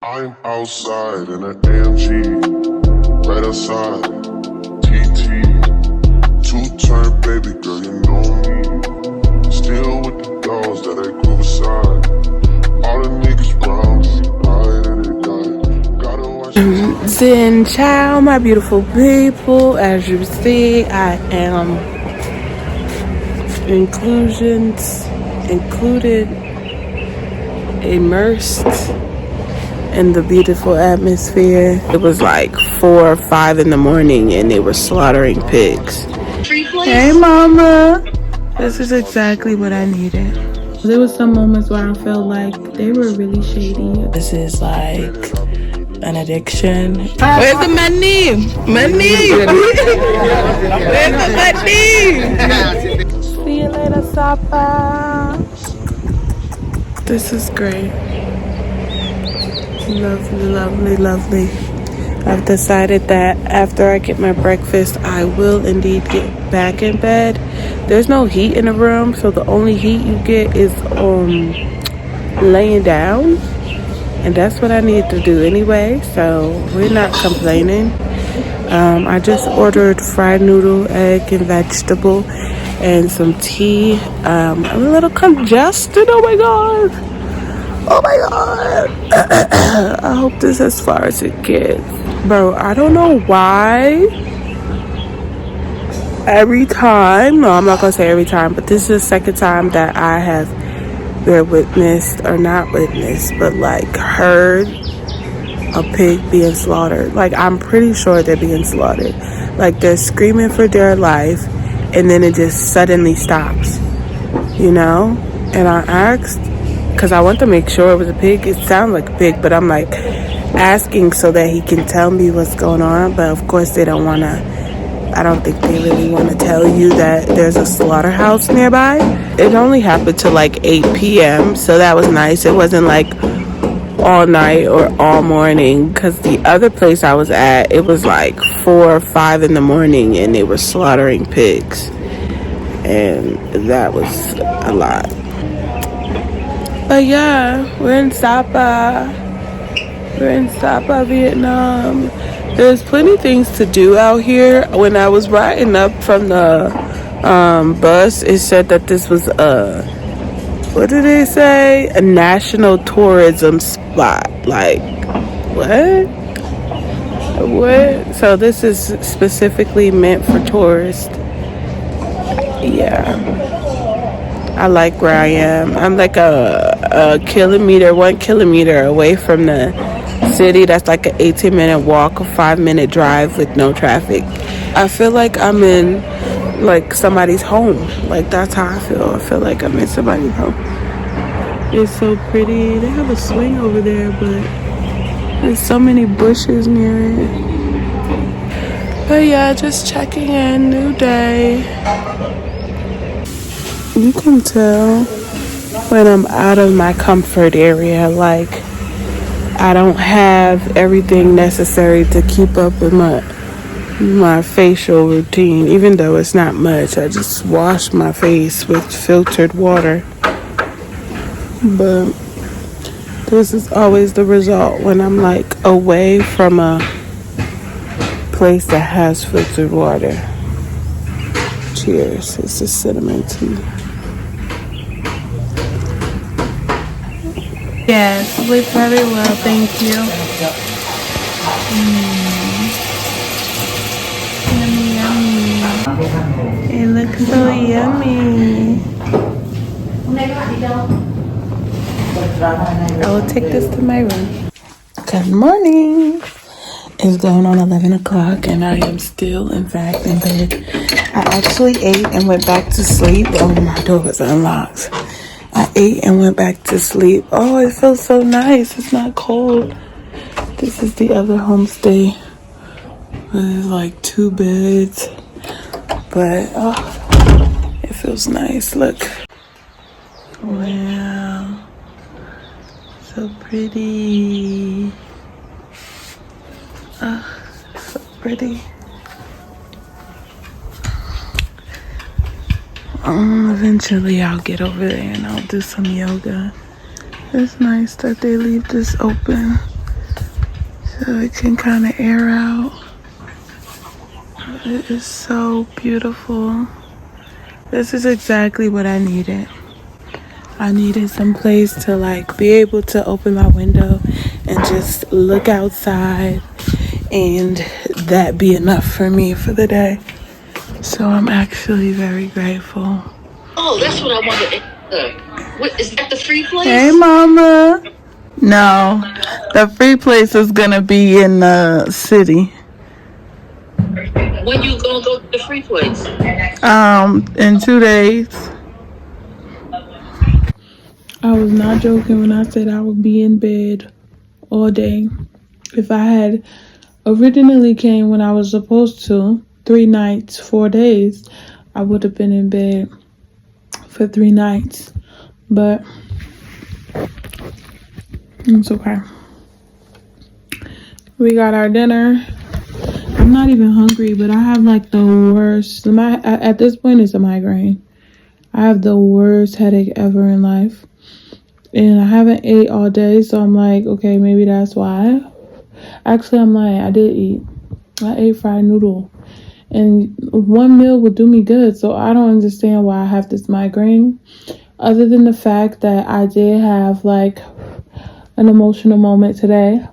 I'm outside in an AMG, right outside, TT, two-turn baby girl, you know me. Still with the dogs that I grew beside. All the niggas round me, ride and they die. Gotta watch Zen ciao, my beautiful people. As you see, I am included, immersed in the beautiful atmosphere. It was like 4 or 5 in the morning and they were slaughtering pigs. Hey mama, this is exactly what I needed. There was some moments where I felt like they were really shady. This is like an addiction. Where's the money? Money! Where's the money? See you later, Sapa. This is great. Lovely, lovely, lovely. I've decided that after I get my breakfast, I will indeed get back in bed. There's no heat in the room, so the only heat you get is laying down. And that's what I need to do anyway, so we're not complaining. I just ordered fried noodle, egg, and vegetable, and some tea. I'm a little congested, oh my god. Oh my god. I hope this is as far as it gets. Bro, I don't know why. Every time, no, I'm not gonna say every time, but this is the second time that I have witnessed, or not witnessed, but like heard a pig being slaughtered. Like, I'm pretty sure they're being slaughtered. Like, they're screaming for their life, and then it just suddenly stops, you know? And I asked, because I want to make sure it was a pig. It sounded like a pig, but I'm like asking so that he can tell me what's going on. But of course they don't want to. I don't think they really want to tell you that there's a slaughterhouse nearby. It only happened to like 8 p.m. so that was nice. It wasn't like all night or all morning, because the other place I was at, it was like 4 or 5 in the morning and they were slaughtering pigs, and that was a lot. But yeah, we're in Sapa, Vietnam. There's plenty of things to do out here. When I was riding up from the bus, it said that this was what did they say? A national tourism spot. Like, what? What? So this is specifically meant for tourists. Yeah. I like where I am. I'm like a 1 kilometer away from the city. That's like an 18-minute walk, a 5-minute drive with no traffic. I feel like I'm in like somebody's home. Like, that's how I feel. I feel like I'm in somebody's home. It's so pretty. They have a swing over there, but there's so many bushes near it. But yeah, just checking in. New day. You can tell when I'm out of my comfort area. Like, I don't have everything necessary to keep up with my facial routine, even though it's not much. I just wash my face with filtered water. But this is always the result when I'm like away from a place that has filtered water. Cheers. It's a cinnamon tea. Yes, sleep very well, thank you. Yummy, yummy. It looks so yummy. I will take this to my room. Good morning. It's going on 11 o'clock and I am still, in fact, in bed. I actually ate and went back to sleep. Oh, my door was unlocked. I ate and went back to sleep. Oh, it feels so nice. It's not cold. This is the other homestay. There's like 2 beds. But, oh, it feels nice. Look. Wow. So pretty. Oh, so pretty. Eventually I'll get over there and I'll do some yoga. It's nice that they leave this open. so it can kind of air out. It is so beautiful. This is exactly what I needed. I needed some place to like be able to open my window and just look outside, and that be enough for me for the day. So I'm actually very grateful. Oh, that's what I wanted to ask. What is that, the free place? Hey, mama. No, the free place is gonna be in the city. When you gonna go to the free place? In 2 days. I was not joking when I said I would be in bed all day. If I had originally came when I was supposed to, 3 nights, 4 days, I would have been in bed for 3 nights. But it's okay. We got our dinner. I'm not even hungry, but I have like the worst. At this point, it's a migraine. I have the worst headache ever in life. And I haven't ate all day, so I'm like, okay, maybe that's why. Actually, I'm lying. I did eat. I ate fried noodle. And one meal would do me good, so I don't understand why I have this migraine. Other than the fact that I did have like an emotional moment today.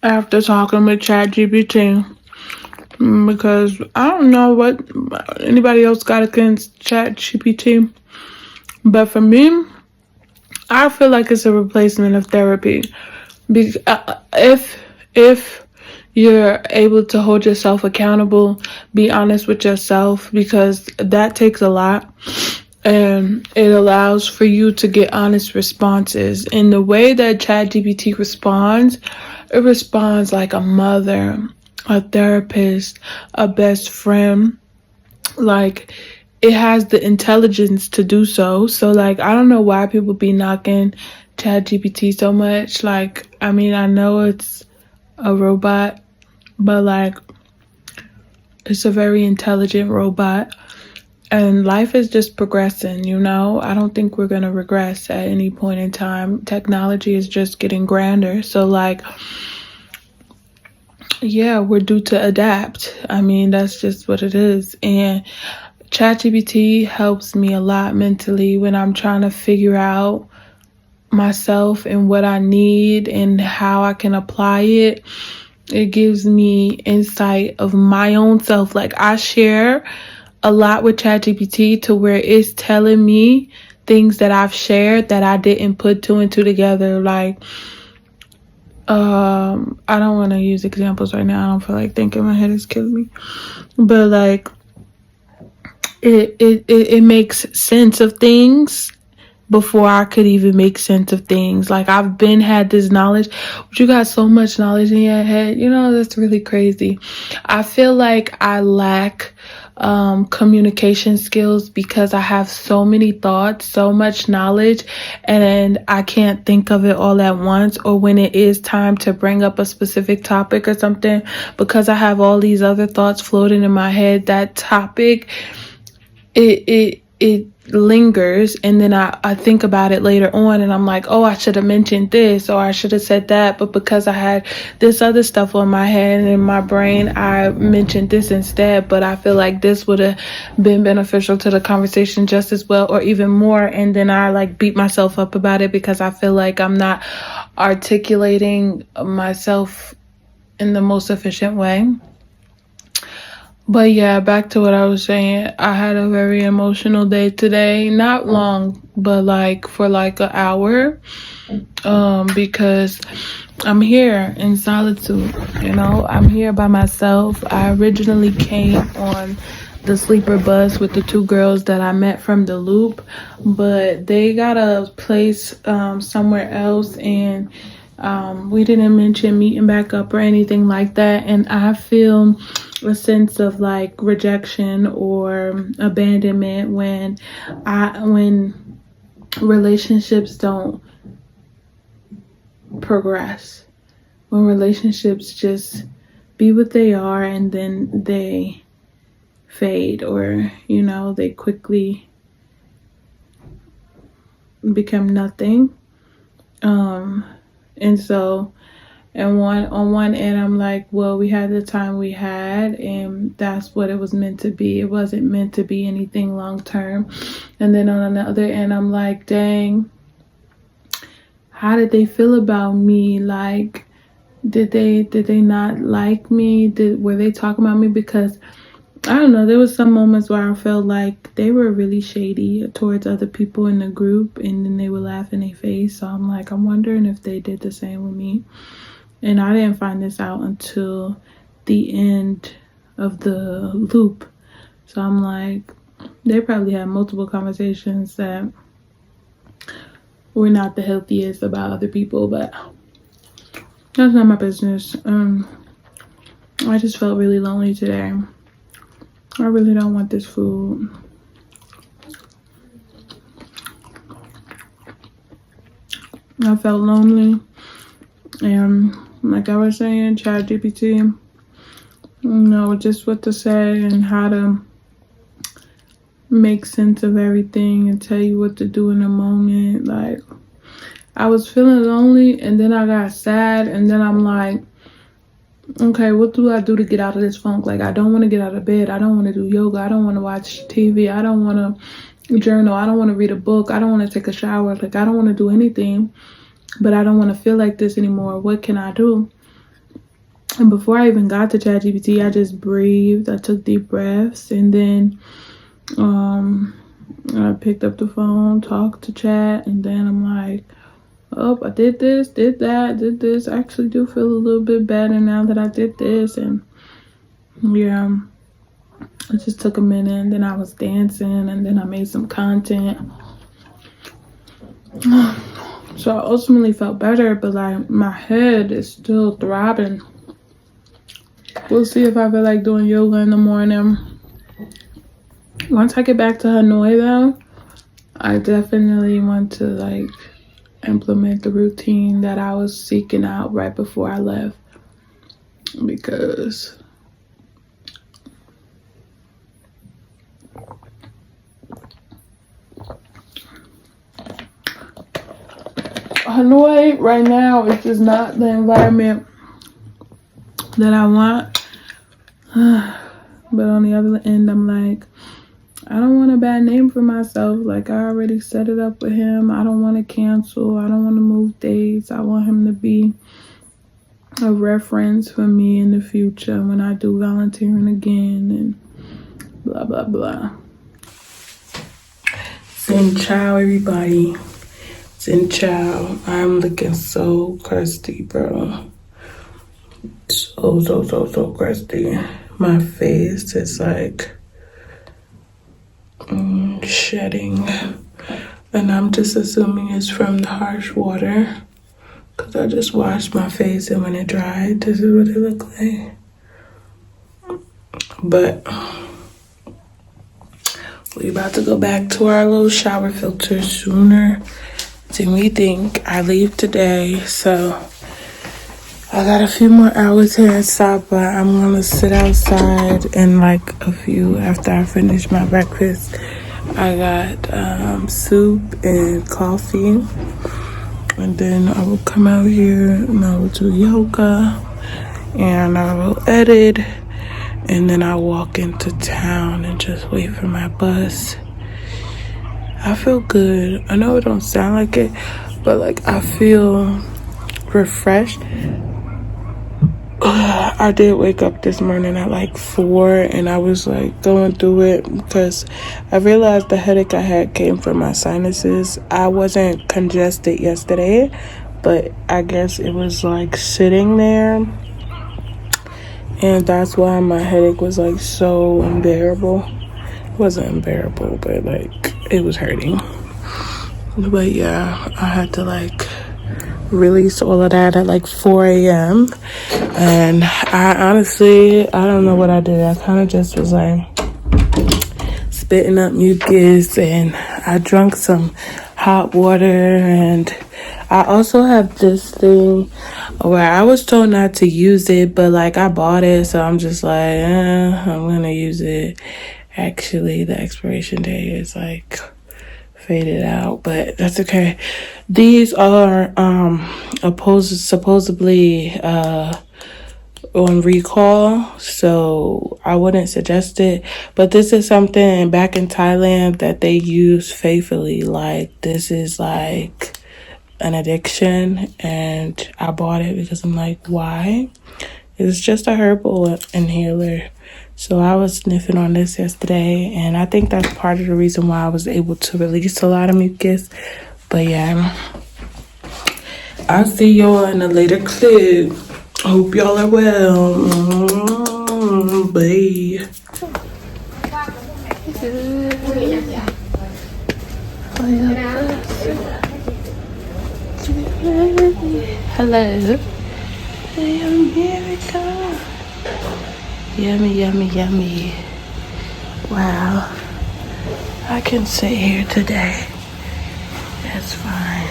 After talking with ChatGPT, because I don't know what anybody else got against ChatGPT, but for me, I feel like it's a replacement of therapy. If you're able to hold yourself accountable, be honest with yourself, because that takes a lot. And it allows for you to get honest responses. In the way that ChatGPT responds, it responds like a mother, a therapist, a best friend. Like, it has the intelligence to do so. So, like, I don't know why people be knocking ChatGPT so much. Like, I mean, I know it's a robot, but, like, it's a very intelligent robot. And life is just progressing, you know? I don't think we're going to regress at any point in time. Technology is just getting grander. So, like, yeah, we're due to adapt. I mean, that's just what it is. And ChatGPT helps me a lot mentally when I'm trying to figure out myself and what I need and how I can apply it. It gives me insight of my own self. Like, I share a lot with ChatGPT to where it's telling me things that I've shared that I didn't put 2 and 2 together. Like, I don't want to use examples right now. I don't feel like thinking. My head is killing me. But like, it makes sense of things before I could even make sense of things. Like, I've been had this knowledge, but you got so much knowledge in your head, you know, that's really crazy. I feel like I lack communication skills because I have so many thoughts, so much knowledge, and I can't think of it all at once, or when it is time to bring up a specific topic or something, because I have all these other thoughts floating in my head, that topic, it lingers, and then I think about it later on, and I'm like, oh, I should have mentioned this, or I should have said that, but because I had this other stuff on my head and in my brain, I mentioned this instead. But I feel like this would have been beneficial to the conversation just as well, or even more, and then I like beat myself up about it because I feel like I'm not articulating myself in the most efficient way. But yeah, back to what I was saying. I had a very emotional day today. Not long, but like for like an hour. Because I'm here in solitude, you know. I'm here by myself. I originally came on the sleeper bus with the 2 girls that I met from the loop, but they got a place somewhere else, and we didn't mention meeting back up or anything like that. And I feel a sense of like rejection or abandonment when relationships don't progress, when relationships just be what they are and then they fade, or you know, they quickly become nothing. And so, and on one end, I'm like, well, we had the time we had, and that's what it was meant to be. It wasn't meant to be anything long term. And then on the other end, I'm like, dang, how did they feel about me? Like, did they not like me? Were they talking about me? Because I don't know, there was some moments where I felt like they were really shady towards other people in the group, and then they would laugh in their face. So I'm like, I'm wondering if they did the same with me. And I didn't find this out until the end of the loop. So I'm like, they probably had multiple conversations that were not the healthiest about other people, but that's not my business. I just felt really lonely today. I really don't want this food. I felt lonely. And like I was saying, ChatGPT, just what to say and how to make sense of everything and tell you what to do in a moment. Like, I was feeling lonely, and then I got sad, and then I'm like, okay, what do I do to get out of this funk? Like, I don't want to get out of bed. I don't want to do yoga. I don't want to watch TV. I don't want to journal. I don't want to read a book. I don't want to take a shower. Like, I don't want to do anything, but I don't want to feel like this anymore. What can I do? And before I even got to ChatGPT, I just breathed. I took deep breaths, and then I picked up the phone, talked to Chat, and then I'm like, oh, I did this, did that, did this. I actually do feel a little bit better now that I did this. And yeah, it just took a minute, and then I was dancing, and then I made some content. So I ultimately felt better, but like my head is still throbbing. We'll see if I feel like doing yoga in the morning. Once I get back to Hanoi though, I definitely want to like implement the routine that I was seeking out right before I left, because Hanoi right now is just not the environment that I want. But on the other end, I'm like, I don't want a bad name for myself. Like, I already set it up with him. I don't want to cancel. I don't want to move dates. I want him to be a reference for me in the future when I do volunteering again and blah, blah, blah. Xin chao, everybody. Xin chao. I'm looking so crusty, bro. So crusty. My face is like shedding, and I'm just assuming it's from the harsh water, because I just washed my face, and when it dried, this is what it looked like. But we about to go back to our little shower filter sooner than we think. I leave today, so I got a few more hours here in Sapa. I'm gonna sit outside in like a few after I finish my breakfast. I got soup and coffee, and then I will come out here and I will do yoga, and I will edit, and then I'll walk into town and just wait for my bus. I feel good. I know it don't sound like it, but like I feel refreshed. I did wake up this morning at like 4, and I was like going through it because I realized the headache I had came from my sinuses. I wasn't congested yesterday, but I guess it was like sitting there, and that's why my headache was like so unbearable. It wasn't unbearable, but like it was hurting. But yeah, I had to like release all of that at like 4 a.m. And I honestly, I don't know what I did. I kind of just was like spitting up mucus, and I drank some hot water, and I also have this thing where I was told not to use it, but like I bought it, so I'm just like, I'm gonna use it. Actually, the expiration date is like faded out, but that's okay. These are supposedly on recall, so I wouldn't suggest it. But this is something back in Thailand that they use faithfully. Like, this is like an addiction, and I bought it because I'm like, why? It's just a herbal inhaler. So I was sniffing on this yesterday, and I think that's part of the reason why I was able to release a lot of mucus. But yeah, I'll see y'all in a later clip. Hope y'all are well. Bye. Hello. Here we go. Yummy, yummy, yummy. Wow. I can sit here today. That's fine.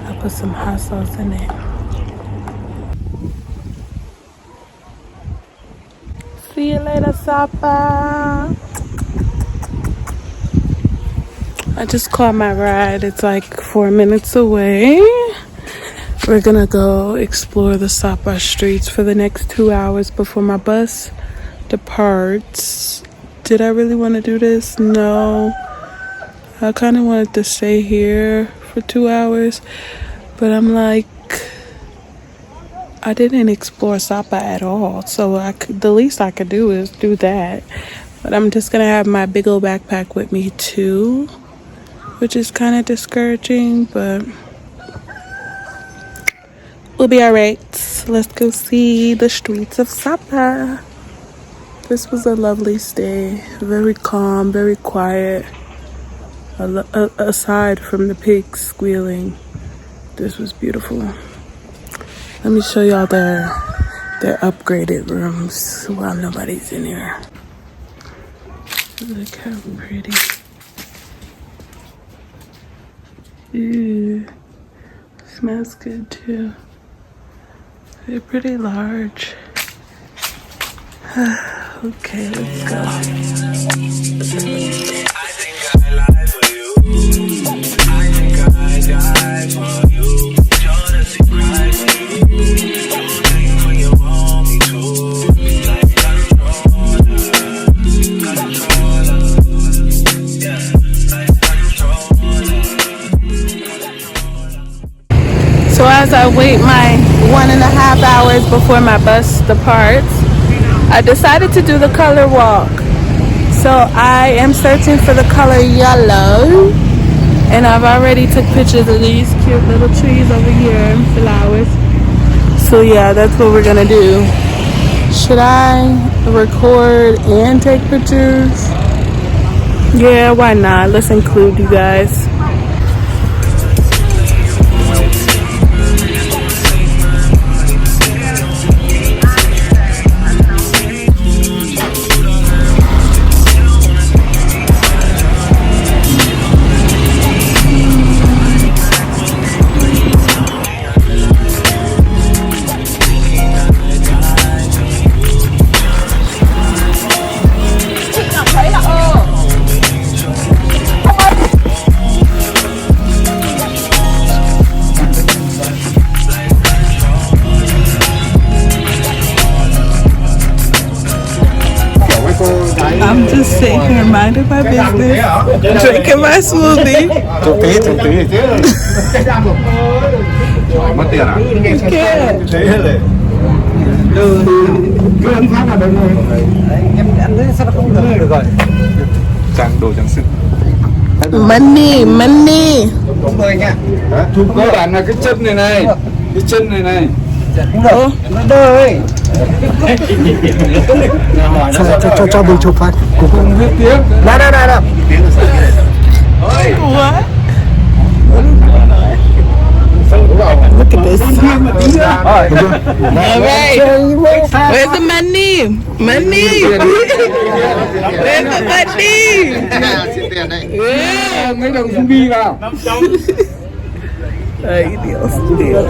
I'll put some hot sauce in it. See you later, Sapa. I just caught my ride. It's like 4 minutes away. We're gonna go explore the Sapa streets for the next 2 hours before my bus departs. Did I really want to do this? No. I kind of wanted to stay here for 2 hours, but I'm like, I didn't explore Sapa at all, so the least I could do is do that. But I'm just gonna have my big old backpack with me too, which is kind of discouraging, but we'll be alright. Let's go see the streets of Sapa. This was a lovely stay, very calm, very quiet. Aside from the pigs squealing, this was beautiful. Let me show y'all their upgraded rooms while nobody's in here. Look how pretty. Ooh, smells good too. They're pretty large. Okay, let's go. So as I wait my 1.5 hours before my bus departs, I decided to do the color walk. So I am searching for the color yellow, and I've already took pictures of these cute little trees over here and flowers. So yeah, that's what we're gonna do. Should I record and take pictures? Yeah, why not? Let's include you guys. I'm just sitting here minding my business, drinking my smoothie. Money. Đúng rồi nha. Cơ bản là cái chân này, cái chân này. Nó đơ ấy. Cho mình chụp phát. Cùng viết tiếng. Nào. What? Look at this. Alright. Where's the money? Where's the money? Mấy đồng zombie vào. Ay, Dios mío.